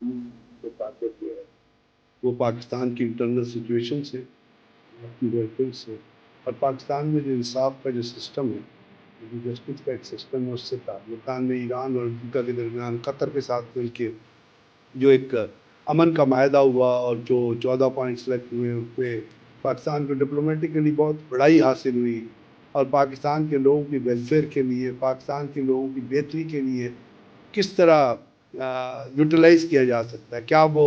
جو طاقت جو ہے وہ پاکستان کی انٹرنل سچویشن سے، کی ویلفیئر سے، اور پاکستان میں جو انصاف کا جو سسٹم ہے، جو جسٹس کا ایک سسٹم ہے، اس سے تعلقات میں ایران اور امریکہ کے درمیان قطر کے ساتھ مل کے جو ایک امن کا معاہدہ ہوا اور جو 14 پوائنٹ سلیکٹ ہوئے، اس پہ پاکستان کو ڈپلومیٹکلی بہت بڑائی حاصل ہوئی، اور پاکستان کے لوگوں کی ویلفیئر کے لیے، پاکستان کے لوگوں کی بہتری کے لیے کس طرح یوٹیلائز کیا جا سکتا ہے، کیا وہ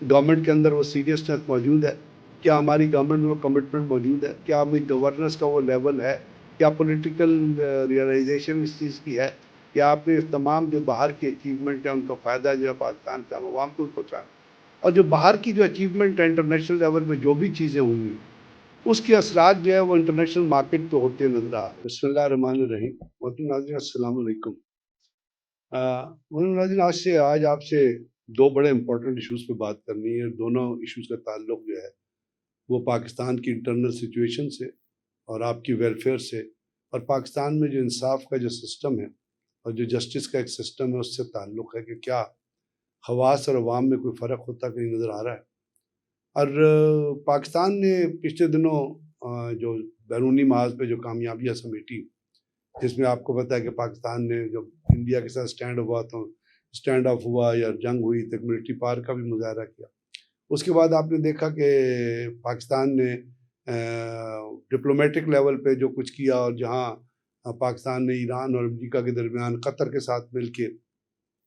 گورنمنٹ کے اندر وہ سیریسنس موجود ہے، کیا ہماری گورنمنٹ میں وہ کمٹمنٹ موجود ہے، کیا ہماری گورننس کا وہ لیول ہے، کیا پولیٹیکل ریئلائزیشن اس چیز کی ہے کہ آپ نے تمام جو باہر کی اچیومنٹ ہیں ان کا فائدہ جو ہے پاکستان کا عوام کو پہنچانا، اور جو باہر کی جو اچیومنٹ ہے انٹرنیشنل لیول پہ جو بھی چیزیں ہوئی ہیں اس کے اثرات جو ہے وہ انٹرنیشنل مارکیٹ پہ ہوتے نظر آ رہے ہیں۔ بسم اللہ الرحمن الرحیم۔ محترم ناظرین السلام علیکم۔ محترم ناظرین، آج آپ سے دو بڑے امپورٹنٹ ایشوز پہ بات کرنی ہے۔ دونوں ایشوز کا تعلق جو ہے وہ پاکستان کی انٹرنل سچویشن سے اور آپ کی ویلفیئر سے، اور پاکستان میں جو انصاف کا جو سسٹم ہے اور جو جسٹس کا ایک سسٹم ہے اس سے تعلق ہے کہ کیا خواص اور عوام میں کوئی فرق ہوتا کہیں نظر آ رہا ہے۔ اور پاکستان نے پچھلے دنوں جو بیرونی محاذ پہ جو کامیابیاں سمیٹی، جس میں آپ کو پتہ ہے کہ پاکستان نے جب انڈیا کے ساتھ اسٹینڈ آف ہوا یا جنگ ہوئی تو ملٹری پاور کا بھی مظاہرہ کیا۔ اس کے بعد آپ نے دیکھا کہ پاکستان نے ڈپلومیٹک لیول پہ جو کچھ کیا، اور جہاں پاکستان نے ایران اور امریکہ کے درمیان قطر کے ساتھ مل کے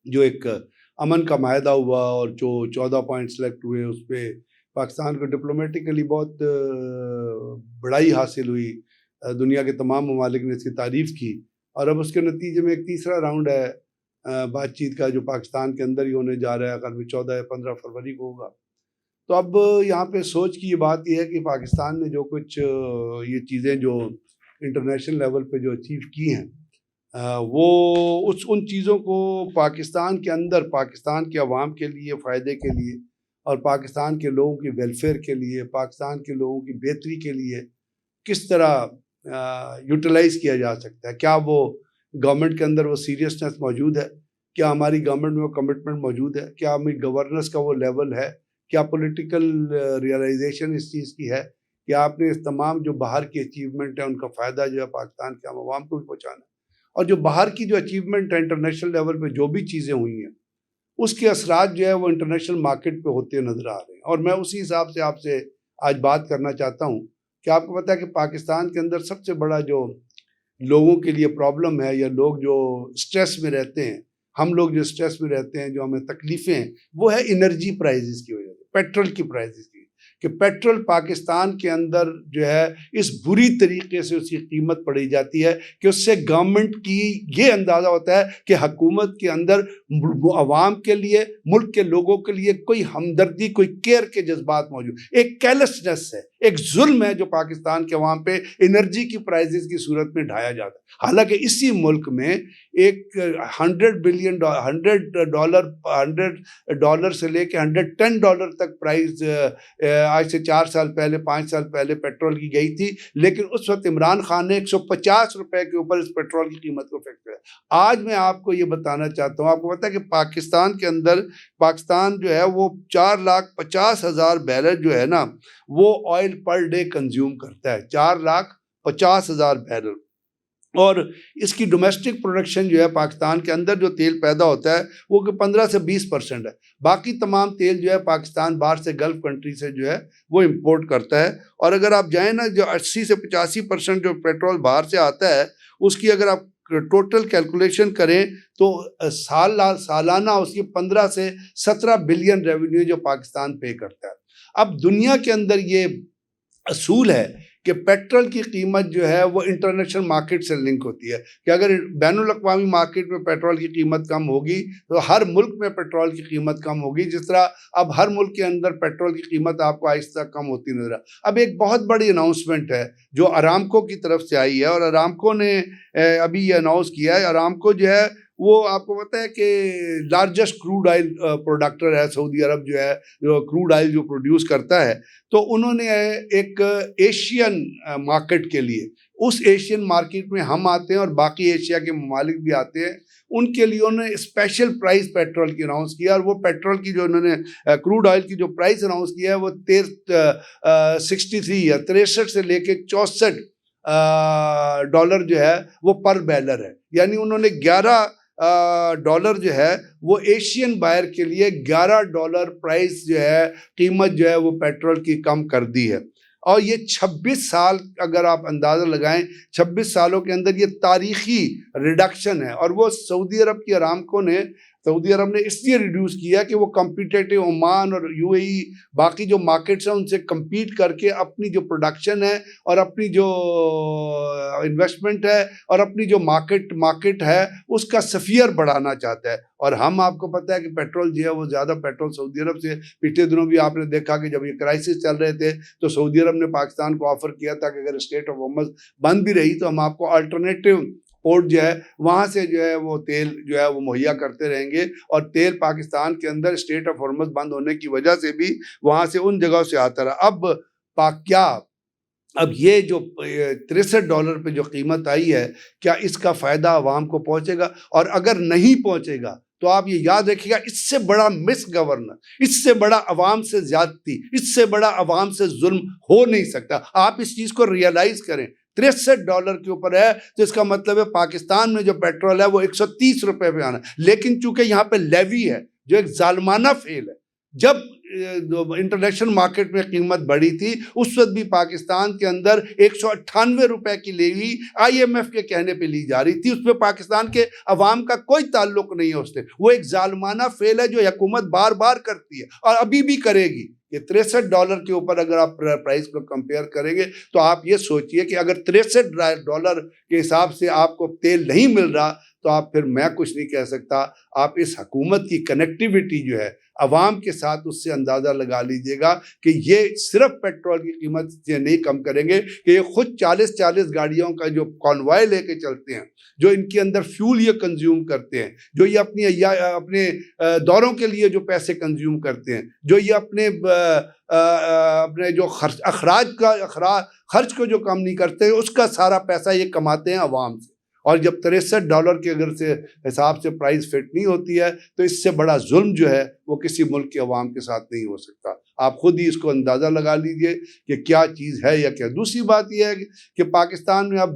جو ایک امن کا معاہدہ ہوا اور جو 14 پوائنٹ سلیکٹ ہوئے، اس پہ پاکستان کو ڈپلومیٹکلی بہت بڑائی حاصل ہوئی، دنیا کے تمام ممالک نے اس کی تعریف کی، اور اب اس کے نتیجے میں ایک تیسرا راؤنڈ ہے بات چیت کا جو پاکستان کے اندر ہی ہونے جا رہا ہے، اگر 14 یا 15 فروری کو ہوگا۔ تو اب یہاں پہ سوچ کی یہ بات یہ ہے کہ پاکستان نے جو کچھ یہ چیزیں جو انٹرنیشنل لیول پہ جو اچیو کی ہیں، وہ ان چیزوں کو پاکستان کے اندر پاکستان کے عوام کے لیے فائدے کے لیے اور پاکستان کے لوگوں کی ویلفیئر کے لیے، پاکستان کے لوگوں کی بہتری کے لیے کس طرح یوٹیلائز کیا جا سکتا ہے، کیا وہ گورنمنٹ کے اندر وہ سیریسنس موجود ہے، کیا ہماری گورنمنٹ میں وہ کمٹمنٹ موجود ہے، کیا ہماری گورننس کا وہ لیول ہے، کیا پولیٹیکل ریئلائزیشن اس چیز کی ہے کہ آپ نے اس تمام جو باہر کی اچیومنٹ ہیں ان کا فائدہ جو ہے پاکستان کے عوام کو بھی پہنچانا ہے، اور جو باہر کی جو اچیومنٹ ہے انٹرنیشنل لیول پہ جو بھی چیزیں ہوئی ہیں اس کے اثرات جو ہے وہ انٹرنیشنل مارکیٹ پہ ہوتے نظر آ رہے ہیں۔ اور میں اسی حساب سے آپ سے آج بات کرنا چاہتا ہوں کہ آپ کو پتہ ہے کہ پاکستان کے اندر سب سے بڑا جو لوگوں کے لیے پرابلم ہے، یا لوگ جو سٹریس میں رہتے ہیں، ہم لوگ جو سٹریس میں رہتے ہیں، جو ہمیں تکلیفیں ہیں، وہ ہے انرجی پرائزز کی وجہ سے، پیٹرول کی پرائزز کی، کہ پیٹرول پاکستان کے اندر جو ہے اس بری طریقے سے اس کی قیمت پڑی جاتی ہے کہ اس سے گورنمنٹ کی یہ اندازہ ہوتا ہے کہ حکومت کے اندر عوام کے لیے، ملک کے لوگوں کے لیے کوئی ہمدردی، کوئی کیئر کے جذبات موجود، ایک کیلسنس ہے، ایک ظلم ہے جو پاکستان کے عوام پہ انرجی کی پرائزز کی صورت میں ڈھایا جاتا ہے۔ حالانکہ اسی ملک میں ایک 100 ڈالر سے لے کے $110 تک پرائز آج سے 4 سال پہلے 5 سال پہلے پیٹرول کی گئی تھی، لیکن اس وقت عمران خان نے 150 روپے کے اوپر اس پیٹرول کی قیمت کو فکس کیا۔ آج میں آپ کو یہ بتانا چاہتا ہوں، آپ کو پتہ ہے کہ پاکستان جو ہے وہ 4,50,000 بیرل جو ہے نا وہ آئل پر ڈے کنزیوم کرتا ہے، 4,50,000 بیرل، اور اس کی ڈومیسٹک پروڈکشن جو ہے پاکستان کے اندر جو تیل پیدا ہوتا ہے وہ 15 سے 20% ہے، باقی تمام تیل جو ہے پاکستان باہر سے گلف کنٹری سے جو ہے وہ امپورٹ کرتا ہے۔ اور اگر آپ جائیں نا، جو 80 سے 85% جو پیٹرول باہر سے آتا ہے اس کی اگر آپ ٹوٹل کیلکولیشن کریں تو سالانہ اس کی 15 سے 17 بلین ریونیو جو پاکستان پے کرتا ہے۔ اب دنیا کے اندر یہ اصول ہے کہ پیٹرول کی قیمت جو ہے وہ انٹرنیشنل مارکیٹ سے لنک ہوتی ہے، کہ اگر بین الاقوامی مارکیٹ میں پیٹرول کی قیمت کم ہوگی تو ہر ملک میں پیٹرول کی قیمت کم ہوگی، جس طرح اب ہر ملک کے اندر پیٹرول کی قیمت آپ کو آہستہ کم ہوتی نظر آ۔ اب ایک بہت بڑی اناؤنسمنٹ ہے جو ارامکو کی طرف سے آئی ہے، اور ارامکو نے ابھی یہ اناؤنس کیا ہے، ارامکو جو ہے وہ آپ کو پتہ ہے کہ لارجسٹ کروڈ آئل پروڈکٹر ہے، سعودی عرب جو ہے جو کروڈ آئل جو پروڈیوس کرتا ہے، تو انہوں نے ایک ایشین مارکیٹ کے لیے اس ایشین مارکیٹ میں ہم آتے ہیں اور باقی ایشیا کے ممالک بھی آتے ہیں. ان کے لیے انہوں نے اسپیشل پرائز پیٹرول کی اناؤنس کیا, اور وہ پیٹرول کی جو انہوں نے کروڈ آئل کی جو پرائز اناؤنس کیا ہے وہ 63 یا 63 سے لے کے 64 ڈالر جو ہے وہ پر بیرل ہے. یعنی انہوں نے $11 جو ہے وہ ایشین بائر کے لیے $11 پرائز جو ہے, قیمت جو ہے وہ پیٹرول کی کم کر دی ہے. اور یہ 26 سال اگر آپ اندازہ لگائیں, 26 سالوں کے اندر یہ تاریخی ریڈکشن ہے. اور وہ سعودی عرب کی ارامکو نے اس لیے ریڈیوس کیا کہ وہ کمپیٹیٹو عمان اور UAE باقی جو مارکیٹس ہیں ان سے کمپیٹ کر کے اپنی جو پروڈکشن ہے اور اپنی جو انویسٹمنٹ ہے اور اپنی جو مارکیٹ ہے اس کا سفیر بڑھانا چاہتا ہے. اور ہم آپ کو پتہ ہے کہ پیٹرول جو ہے وہ زیادہ پیٹرول سعودی عرب سے, پچھلے دنوں بھی آپ نے دیکھا کہ جب یہ کرائسس چل رہے تھے تو سعودی عرب نے پاکستان کو آفر کیا تھا کہ اگر اسٹریٹ آف ہارمز بند بھی رہی تو ہم آپ کو الٹرنیٹیو پورٹ جو ہے وہاں سے جو ہے وہ تیل جو ہے وہ مہیا کرتے رہیں گے. اور تیل پاکستان کے اندر اسٹریٹ آف ہارمز بند ہونے کی وجہ سے بھی وہاں سے ان جگہوں سے آتا رہا. اب یہ جو $63 پہ جو قیمت آئی ہے, کیا اس کا فائدہ عوام کو پہنچے گا؟ اور اگر نہیں پہنچے گا تو آپ یہ یاد رکھیے گا, اس سے بڑا مس گورنر, اس سے بڑا عوام سے زیادتی, اس سے بڑا عوام سے ظلم ہو نہیں سکتا. آپ اس چیز کو ریئلائز کریں. $63 کے اوپر ہے تو اس کا مطلب ہے پاکستان میں جو پیٹرول ہے وہ $130 پہ آنا ہے. لیکن چونکہ یہاں پہ لیوی ہے جو ایک ظالمانہ فعل ہے. جب انٹرنیشنل مارکیٹ میں قیمت بڑھی تھی اس وقت بھی پاکستان کے اندر $198 کی لیوی IMF کے کہنے پہ لی جا رہی تھی. اس پہ پاکستان کے عوام کا کوئی تعلق نہیں ہے. اس سے وہ ایک ظالمانہ فعل ہے جو حکومت بار بار کرتی ہے اور ابھی بھی کرے گی. یہ $63 کے اوپر اگر آپ پرائز کو کمپیئر کریں گے تو آپ یہ سوچئے کہ اگر $63 کے حساب سے آپ کو تیل نہیں مل رہا تو آپ پھر میں کچھ نہیں کہہ سکتا. آپ اس حکومت کی کنیکٹیویٹی جو ہے عوام کے ساتھ, اس سے اندازہ لگا لیجئے گا کہ یہ صرف پیٹرول کی قیمت سے نہیں کم کریں گے کہ یہ خود 40 گاڑیوں کا جو کانوائے لے کے چلتے ہیں, جو ان کے اندر فیول یہ کنزیوم کرتے ہیں, جو یہ اپنے دوروں کے لیے جو پیسے کنزیوم کرتے ہیں, جو یہ اپنے جو خرچ کو جو کم نہیں کرتے, اس کا سارا پیسہ یہ کماتے ہیں عوام سے. اور جب $63 کے اگر سے حساب سے پرائز فٹ نہیں ہوتی ہے تو اس سے بڑا ظلم جو ہے وہ کسی ملک کے عوام کے ساتھ نہیں ہو سکتا. آپ خود ہی اس کو اندازہ لگا لیجئے کہ کیا چیز ہے یا کیا. دوسری بات یہ ہے کہ پاکستان میں اب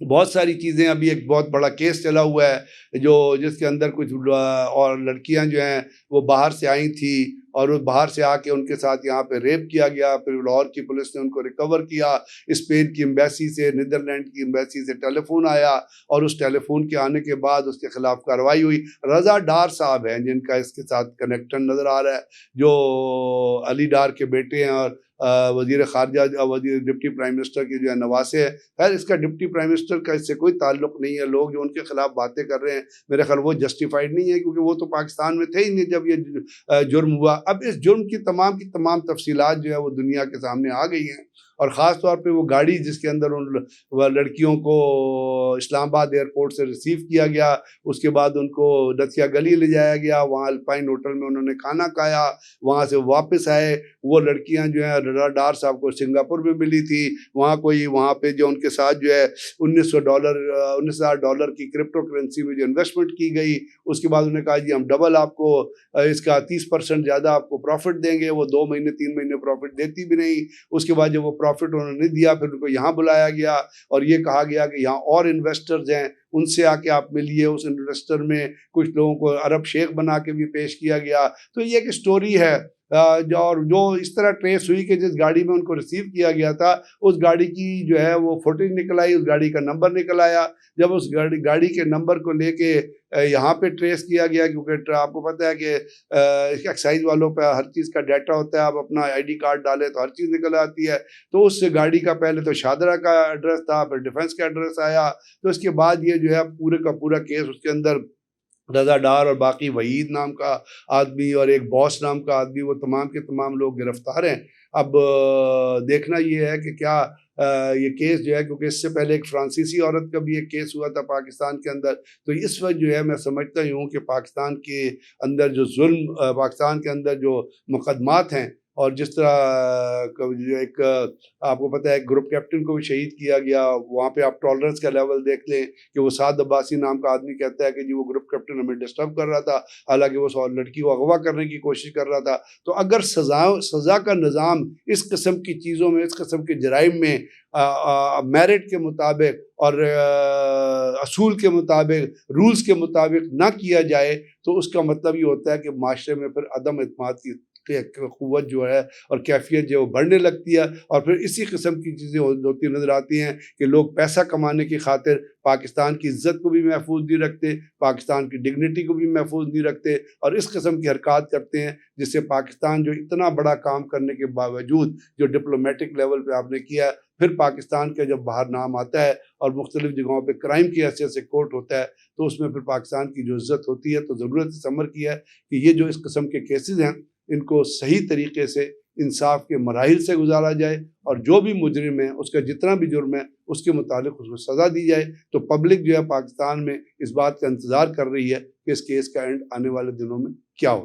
بہت ساری چیزیں, ابھی ایک بہت بڑا کیس چلا ہوا ہے جس کے اندر کچھ اور لڑکیاں جو ہیں وہ باہر سے آئی تھیں اور وہ باہر سے آ کے ان کے ساتھ یہاں پہ ریپ کیا گیا. پھر لاہور کی پولیس نے ان کو ریکور کیا. اسپین کی ایمبیسی سے, نیدرلینڈ کی ایمبیسی سے ٹیلی فون آیا اور اس ٹیلی فون کے آنے کے بعد اس کے خلاف کارروائی ہوئی. رضا ڈار صاحب ہیں جن کا اس کے ساتھ کنیکشن نظر آ رہا ہے, جو علی ڈار کے بیٹے ہیں اور وزیر خارجہ ڈپٹی پرائم منسٹر کے جو ہے نواسے ہیں. خیر اس کا ڈپٹی پرائم منسٹر کا اس سے کوئی تعلق نہیں ہے. لوگ جو ان کے خلاف باتیں کر رہے ہیں میرے خیال وہ جسٹیفائڈ نہیں ہے, کیونکہ وہ تو پاکستان میں تھے ہی نہیں جب یہ جرم ہوا. اب اس جرم کی تمام تفصیلات جو ہے وہ دنیا کے سامنے آ گئی ہیں. اور خاص طور پہ وہ گاڑی جس کے اندر ان لڑکیوں کو اسلام آباد ایئرپورٹ سے ریسیو کیا گیا, اس کے بعد ان کو دتیا گلی لے جایا گیا, وہاں الپائن ہوٹل میں انہوں نے کھانا کھایا, وہاں سے واپس آئے. وہ لڑکیاں جو ہیں رضا ڈار صاحب کو سنگاپور میں ملی تھی. وہاں پہ جو ان کے ساتھ جو ہے $19,000 کی کرپٹو کرنسی میں جو انویسٹمنٹ کی گئی, اس کے بعد انہوں نے کہا جی ہم ڈبل آپ کو اس کا 30% زیادہ آپ کو پروفٹ دیں گے. وہ 2 مہینے 3 مہینے پروفٹ دیتی بھی نہیں. اس کے بعد جب وہ پروفٹ انہوں نے دیا پھر ان کو یہاں بلایا گیا اور یہ کہا گیا کہ یہاں اور انویسٹرز ہیں, ان سے آ کے آپ ملیے. اس انویسٹر میں کچھ لوگوں کو عرب شیخ بنا کے بھی پیش کیا گیا. تو یہ ایک سٹوری ہے جو اس طرح ٹریس ہوئی کہ جس گاڑی میں ان کو ریسیو کیا گیا تھا اس گاڑی کی جو ہے وہ فوٹیج نکل آئی, اس گاڑی کا نمبر نکل آیا. جب اس گاڑی کے نمبر کو لے کے یہاں پہ ٹریس کیا گیا, کیونکہ آپ کو پتہ ہے کہ ایکسائز والوں پہ ہر چیز کا ڈیٹا ہوتا ہے, آپ اپنا ID کارڈ ڈالیں تو ہر چیز نکل آتی ہے. تو اس گاڑی کا پہلے تو شادرہ کا ایڈریس تھا, پھر ڈیفنس کا ایڈریس آیا. تو اس کے بعد یہ جو ہے پورے کا پورا کیس, اس کے اندر رضا ڈار اور باقی وحید نام کا آدمی اور ایک باس نام کا آدمی, وہ تمام کے تمام لوگ گرفتار ہیں. اب دیکھنا یہ ہے کہ کیا یہ کیس جو ہے, کیونکہ اس سے پہلے ایک فرانسیسی عورت کا بھی ایک کیس ہوا تھا پاکستان کے اندر. تو اس وقت جو ہے میں سمجھتا ہی ہوں کہ پاکستان کے اندر جو ظلم, پاکستان کے اندر جو مقدمات ہیں اور جس طرح جو ایک آپ کو پتہ ہے گروپ کیپٹن کو بھی شہید کیا گیا، وہاں پہ آپ ٹالرنس کا لیول دیکھ لیں کہ وہ سعد عباسی نام کا آدمی کہتا ہے کہ جی وہ گروپ کیپٹن ہمیں ڈسٹرب کر رہا تھا، حالانکہ وہ لڑکی کو اغوا کرنے کی کوشش کر رہا تھا۔ تو اگر سزا کا نظام اس قسم کی چیزوں میں، اس قسم کے جرائم میں میرٹ کے مطابق اور اصول کے مطابق، رولز کے مطابق نہ کیا جائے تو اس کا مطلب یہ ہوتا ہے کہ معاشرے میں پھر عدم اعتماد کی قوت جو ہے اور کیفیت جو بڑھنے لگتی ہے، اور پھر اسی قسم کی چیزیں ہوتی نظر آتی ہیں کہ لوگ پیسہ کمانے کی خاطر پاکستان کی عزت کو بھی محفوظ نہیں رکھتے، پاکستان کی ڈگنیٹی کو بھی محفوظ نہیں رکھتے، اور اس قسم کی حرکات کرتے ہیں جس سے پاکستان جو اتنا بڑا کام کرنے کے باوجود جو ڈپلومیٹک لیول پہ آپ نے کیا، پھر پاکستان کا جب باہر نام آتا ہے اور مختلف جگہوں پہ کرائم کی حیثیت سے کورٹ ہوتا ہے تو اس میں پھر پاکستان کی جو عزت ہوتی ہے، تو ضرورت اس امر کی ہے کہ یہ جو اس قسم کے کیسز ہیں ان کو صحیح طریقے سے انصاف کے مراحل سے گزارا جائے، اور جو بھی مجرم ہے اس کا جتنا بھی جرم ہے اس کے متعلق اس کو سزا دی جائے۔ تو پبلک جو ہے پاکستان میں اس بات کا انتظار کر رہی ہے کہ اس کیس کا اینڈ آنے والے دنوں میں کیا ہو۔